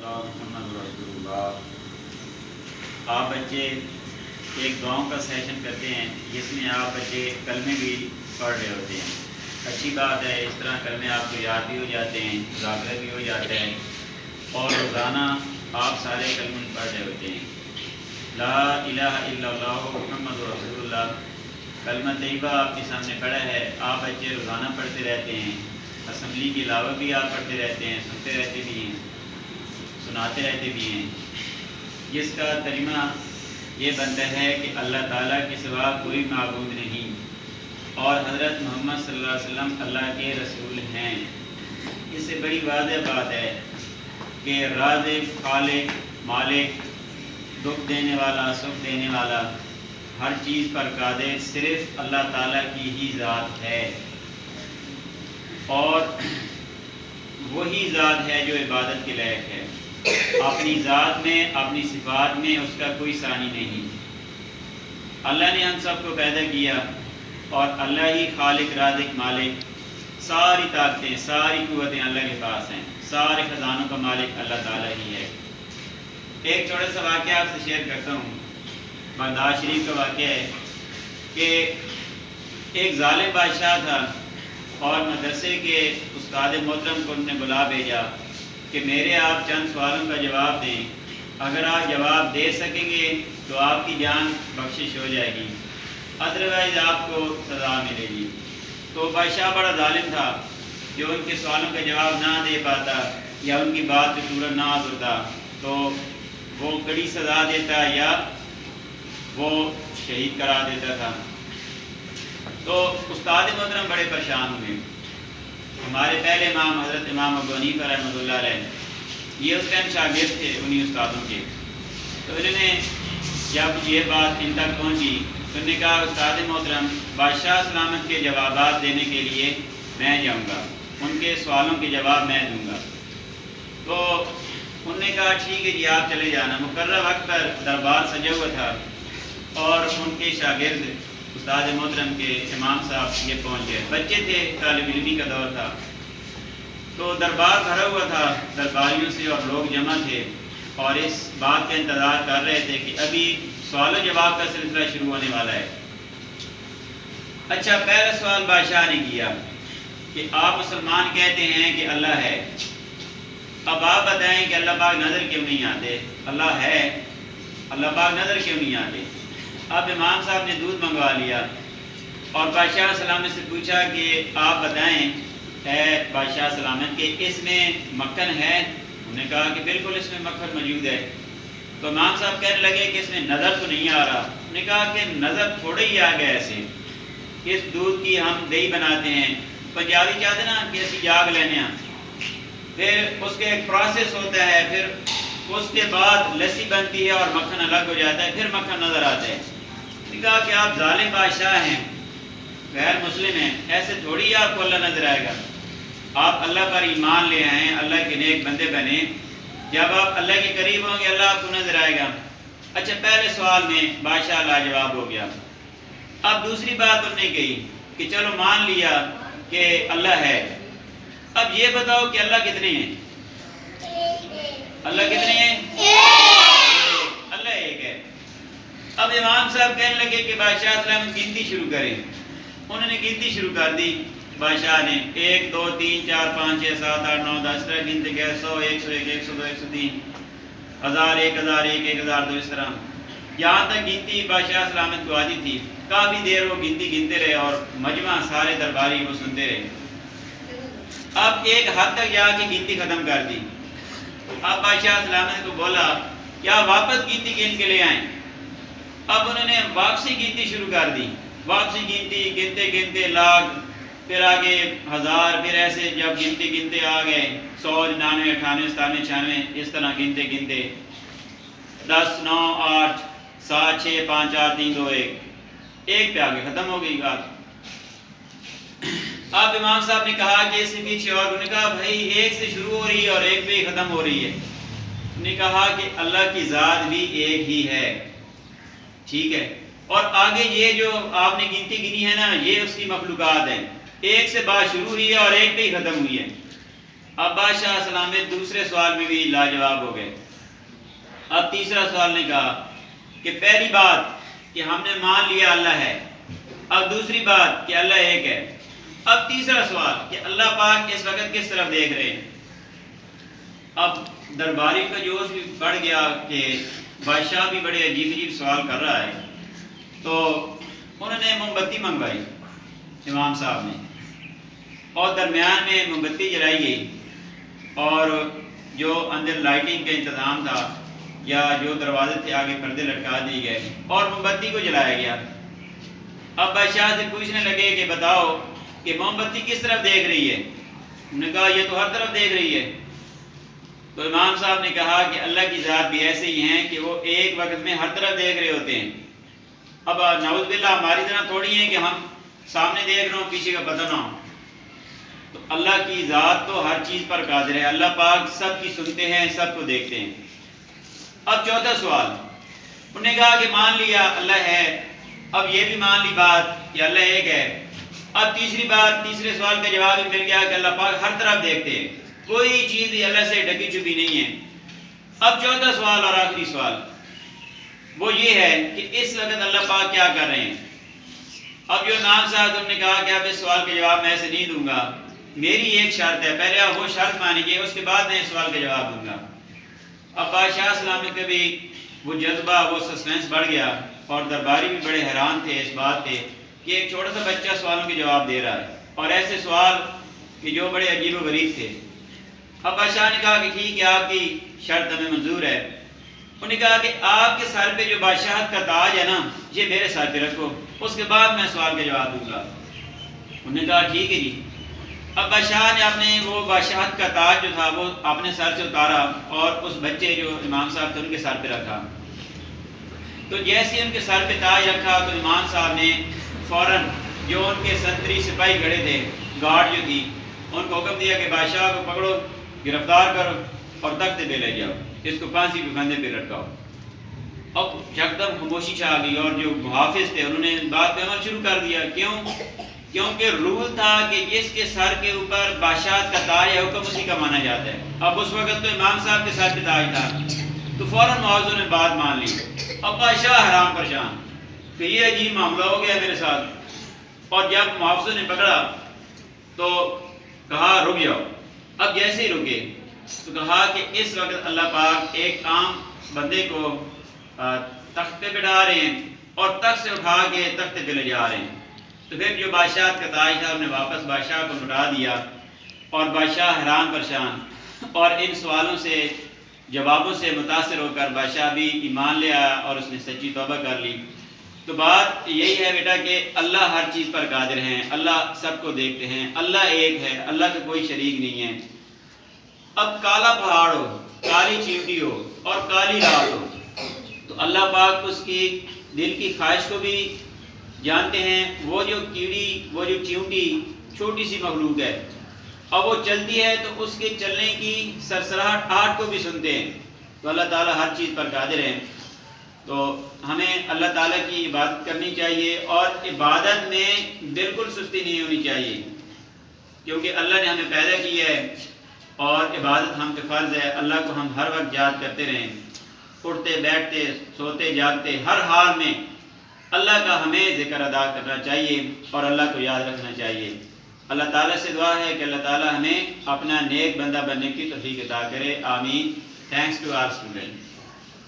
محمد رسول اللہ۔ آپ بچے ایک دعاؤں کا سیشن کرتے ہیں جس میں آپ بچے کلمے بھی پڑھ رہے ہوتے ہیں۔ اچھی بات ہے، اس طرح کلمے آپ کو یاد بھی ہو جاتے ہیں، ذاکرہ بھی ہو جاتا ہے، اور روزانہ آپ سارے کلمے پڑھ رہے ہوتے ہیں۔ لا الہ الا اللہ محمد رسول اللہ کلمہ طیبہ آپ کے سامنے پڑھا ہے، آپ بچے روزانہ پڑھتے رہتے ہیں، اسمبلی کے علاوہ بھی آپ پڑھتے رہتے ہیں، سنتے رہتے بھی ہیں، سناتے رہتے بھی ہیں، جس کا ترجمہ یہ بنتا ہے کہ اللہ تعالیٰ کے سوا کوئی معبود نہیں اور حضرت محمد صلی اللہ علیہ وسلم اللہ کے رسول ہیں۔ اس سے بڑی واضح بات ہے کہ رازق، خالق، مالک، دکھ دینے والا، سکھ دینے والا، ہر چیز پر قادر صرف اللہ تعالیٰ کی ہی ذات ہے، اور وہی ذات ہے جو عبادت کے لائق ہے۔ اپنی ذات میں، اپنی صفات میں اس کا کوئی ثانی نہیں۔ اللہ نے ہم سب کو پیدا کیا اور اللہ ہی خالق، رازق، مالک، ساری طاقتیں، ساری قوتیں اللہ کے پاس ہیں، سارے خزانوں کا مالک اللہ تعالیٰ ہی ہے۔ ایک چھوٹا سا واقعہ آپ سے شیئر کرتا ہوں۔ بغداد شریف کا واقعہ ہے کہ ایک ظالم بادشاہ تھا اور مدرسے کے استاد محترم کو انہوں نے بلا بھیجا کہ میرے آپ چند سوالوں کا جواب دیں، اگر آپ جواب دے سکیں گے تو آپ کی جان بخشش ہو جائے گی، ادروائز آپ کو سزا ملے گی۔ تو بادشاہ بڑا ظالم تھا، جو ان کے سوالوں کا جواب نہ دے پاتا یا ان کی بات پہ پورا نہ اترتا تو وہ کڑی سزا دیتا یا وہ شہید کرا دیتا تھا۔ تو استاد محترم بڑے پریشان ہوئے۔ ہمارے پہلے امام حضرت امام ابو حنیفہ رحمۃ اللہ علیہ، یہ اس ٹائم شاگرد تھے انہی استادوں کے، تو انہوں نے جب یہ بات ان تک پہنچی تو انہوں نے کہا استاد محترم بادشاہ سلامت کے جوابات دینے کے لیے میں جاؤں گا، ان کے سوالوں کے جواب میں دوں گا۔ تو انہوں نے کہا ٹھیک ہے جی آپ چلے جانا۔ مقررہ وقت پر دربار سجا ہوا تھا اور ان کے شاگرد استاد محترم کے امام صاحب یہ پہنچ گئے، بچے تھے، طالب علمی کا دور تھا، تو دربار بھرا ہوا تھا درباریوں سے اور لوگ جمع تھے اور اس بات کا انتظار کر رہے تھے کہ ابھی سوال و جواب کا سلسلہ شروع ہونے والا ہے۔ اچھا، پہلا سوال بادشاہ نے کیا کہ آپ مسلمان کہتے ہیں کہ اللہ ہے، اب آپ بتائیں کہ اللہ پاک نظر کیوں نہیں آتے؟ اللہ ہے، اللہ پاک نظر کیوں نہیں آتے؟ اب امام صاحب نے دودھ منگوا لیا اور بادشاہ سلامت سے پوچھا کہ آپ بتائیں اے بادشاہ سلامت کہ اس میں مکھن ہے؟ انہوں نے کہا کہ بالکل اس میں مکھن موجود ہے۔ تو امام صاحب کہنے لگے کہ اس میں نظر تو نہیں آ رہا۔ انہوں نے کہا کہ نظر تھوڑے ہی آ گیا، ایسے اس دودھ کی ہم دہی بناتے ہیں، پنجابی چاہتے نا کہ اسی جاگ لینے ہیں، پھر اس کے ایک پروسیس ہوتا ہے، پھر اس کے بعد لسی بنتی ہے اور مکھن الگ ہو جاتا ہے، پھر مکھن نظر آتا ہے۔ کہا کہ آپ ظالم بادشاہ ہیں، غیر مسلم ہیں، ایسے تھوڑی آپ کو اللہ نظر آئے گا۔ آپ اللہ پر ایمان لے آئیں، اللہ کے نیک بندے بنے، جب آپ اللہ کے قریب ہوں گے اللہ آپ کو نظر آئے گا۔ اچھا، پہلے سوال میں بادشاہ لاجواب ہو گیا۔ اب دوسری بات انہوں نے کہی کہ چلو مان لیا کہ اللہ ہے، اب یہ بتاؤ کہ اللہ کتنے ہیں؟ اللہ کتنے ہیں؟ اللہ ایک ہے۔ اب امام صاحب کہنے لگے کہ بادشاہ اسلام گنتی شروع کریں۔ انہوں نے گنتی شروع کر دی، بادشاہ نے 1 2 3 4 5 6 7 8 9 10 طرح گنتے گئے، 100 101 102 103 1000 1001 1002 اس طرح، یہاں تک گنتی بادشاہ سلامت کو آتی تھی۔ کافی دیر وہ گنتی گنتے رہے اور مجمع سارے درباری وہ سنتے رہے۔ اب ایک حد تک جا کے گنتی ختم کر دی۔ اب بادشاہ سلامت کو بولا کیا واپس گنتی گن کے لے آئیں؟ اب انہوں نے واپسی گنتی شروع کر دی، واپسی گنتی گنتے گنتے لاکھ، پھر آگے 1000، پھر ایسے جب گنتے گنتے آ گئے 100 99 98 97 96 اس طرح گنتے گنتے 10 9 8 7 6 5 4 3 2 1 ایک پہ آگے ختم ہو گئی بات۔ اب امام صاحب نے کہا کہ اس سے پیچھے اور، انہوں نے کہا بھائی ایک سے شروع ہو رہی ہے اور ایک پہ ہی ختم ہو رہی ہے۔ انہوں نے کہا کہ اللہ کی ذات بھی ایک ہی ہے، ٹھیک ہے، اور آگے یہ جو آپ نے گنتی گنی ہے نا، یہ اس کی مخلوقات ہیں، ایک سے بات شروع ہوئی ہے اور ایک پہ ہی ختم ہوئی ہے۔ اب بادشاہ سلامت دوسرے سوال میں بھی لاجواب ہو گئے. اب تیسرا سوال نے کہا کہ پہلی بات کہ ہم نے مان لیا اللہ ہے، اب دوسری بات کہ اللہ ایک ہے، اب تیسرا سوال کہ اللہ پاک اس وقت کس طرف دیکھ رہے ہیں. اب درباری کا جوش بھی بڑھ گیا کہ بادشاہ بھی بڑے عجیب عجیب سوال کر رہا ہے. تو انہوں نے موم بتی منگوائی امام صاحب نے، اور درمیان میں موم بتی جلائی گئی، اور جو اندر لائٹنگ کا انتظام تھا یا جو دروازے سے آگے پردے لٹکا دیے گئے اور موم بتی کو جلایا گیا. اب بادشاہ سے پوچھنے لگے کہ بتاؤ کہ موم بتی کس طرف دیکھ رہی ہے. انہوں نے کہا یہ تو ہر طرف دیکھ رہی ہے. تو امام صاحب نے کہا کہ اللہ کی ذات بھی ایسے ہی ہیں کہ وہ ایک وقت میں ہر طرف دیکھ رہے ہوتے ہیں. اب نعوذ باللہ ہماری طرح تھوڑی ہے کہ ہم سامنے دیکھ رہے ہوں پیچھے کا پتہ نہ ہو. تو اللہ کی ذات تو ہر چیز پر قادر ہے. اللہ پاک سب کی سنتے ہیں، سب کو دیکھتے ہیں. اب چوتھا سوال، انہوں نے کہا کہ مان لیا اللہ ہے، اب یہ بھی مان لی بات کہ اللہ ایک ہے. اب تیسری بات، تیسرے سوال کا جواب بھی مل گیا کہ اللہ پاک ہر طرف دیکھتے ہیں، کوئی چیز بھی اللہ سے ڈھکی چھپی نہیں ہے. اب چوتھا سوال اور آخری سوال وہ یہ ہے کہ اس وقت اللہ پاک کیا کر رہے ہیں. اب جو امام صاحب تم نے کہا کہ اب اس سوال کا جواب میں ایسے نہیں دوں گا، میری ایک شرط ہے، پہلے آپ وہ شرط مانیں گے اس کے بعد میں اس سوال کا جواب دوں گا. اب بادشاہ سلامت کا بھی وہ جذبہ، وہ سسپینس بڑھ گیا، اور درباری بھی بڑے حیران تھے اس بات پہ کہ ایک چھوٹا سا بچہ سوالوں کے جواب دے رہا ہے، اور ایسے سوال کہ جو بڑے عجیب و غریب تھے. اب بادشاہ نے کہا کہ ٹھیک ہے آپ کی شرط ہمیں منظور ہے. انہوں نے کہا کہ آپ کے سر پہ جو بادشاہت کا تاج ہے نا یہ میرے سر پہ رکھو، اس کے بعد میں سوال کا جواب دوں گا. انہوں نے کہا ٹھیک ہے جی. اب بادشاہ نے اپنے وہ بادشاہت کا تاج جو تھا وہ اپنے سر سے اتارا اور اس بچے جو امام صاحب تھے ان کے سر پہ رکھا. تو جیسے ان کے سر پہ تاج رکھا تو امام صاحب نے فوراً جو ان کے سنتری سپاہی کھڑے تھے، گارڈ جو تھی، ان کو حکم دیا کہ بادشاہ کو پکڑو، گرفتار کرو اور تختے پہ لے جاؤ، اس کو پھانسی کے پھندے پہ لٹکاؤ. اب یکدم خاموشی چھا گئی، اور جو محافظ تھے انہوں نے بات پہ عمل شروع کر دیا. کیونکہ رول تھا کہ جس کے سر کے اوپر بادشاہت کا تاج ہے حکم اسی کا مانا جاتا ہے. اب اس وقت تو امام صاحب کے سر پہ تاج تھا، تو فوراً معاوضوں نے بات مان لی. اب بادشاہ حیران پریشان کہ یہ عجیب معاملہ ہو گیا میرے ساتھ. اور جب محافظوں نے پکڑا تو کہا رک جاؤ. اب جیسے ہی رکے تو کہا کہ اس وقت اللہ پاک ایک عام بندے کو تخت پہ بٹھا رہے ہیں اور تخت سے اٹھا کے تخت پہ لے جا رہے ہیں. تو پھر جو بادشاہ کا تاج تھا انہوں نے واپس بادشاہ کو لوٹا دیا، اور بادشاہ حیران پریشان. اور ان سوالوں سے، جوابوں سے متاثر ہو کر بادشاہ بھی ایمان لے آیا اور اس نے سچی توبہ کر لی. تو بات یہی ہے بیٹا کہ اللہ ہر چیز پر قادر ہیں، اللہ سب کو دیکھتے ہیں، اللہ ایک ہے، اللہ کا کوئی شریک نہیں ہے. اب کالا پہاڑ ہو، کالی چیونٹی ہو اور کالی رات ہو تو اللہ پاک اس کی دل کی خواہش کو بھی جانتے ہیں. وہ جو کیڑی، وہ جو چیونٹی چھوٹی سی مخلوق ہے، اب وہ چلتی ہے تو اس کے چلنے کی سرسراہٹ آہٹ کو بھی سنتے ہیں. تو اللہ تعالیٰ ہر چیز پر قادر ہیں. تو ہمیں اللہ تعالیٰ کی عبادت کرنی چاہیے، اور عبادت میں بالکل سستی نہیں ہونی چاہیے، کیونکہ اللہ نے ہمیں پیدا کیا ہے اور عبادت ہم پہ فرض ہے. اللہ کو ہم ہر وقت یاد کرتے رہیں، اٹھتے بیٹھتے سوتے جاگتے ہر حال میں اللہ کا ہمیں ذکر ادا کرنا چاہیے اور اللہ کو یاد رکھنا چاہیے. اللہ تعالیٰ سے دعا ہے کہ اللہ تعالیٰ ہمیں اپنا نیک بندہ بننے کی توفیق عطا کرے. آمین. Thanks to our student.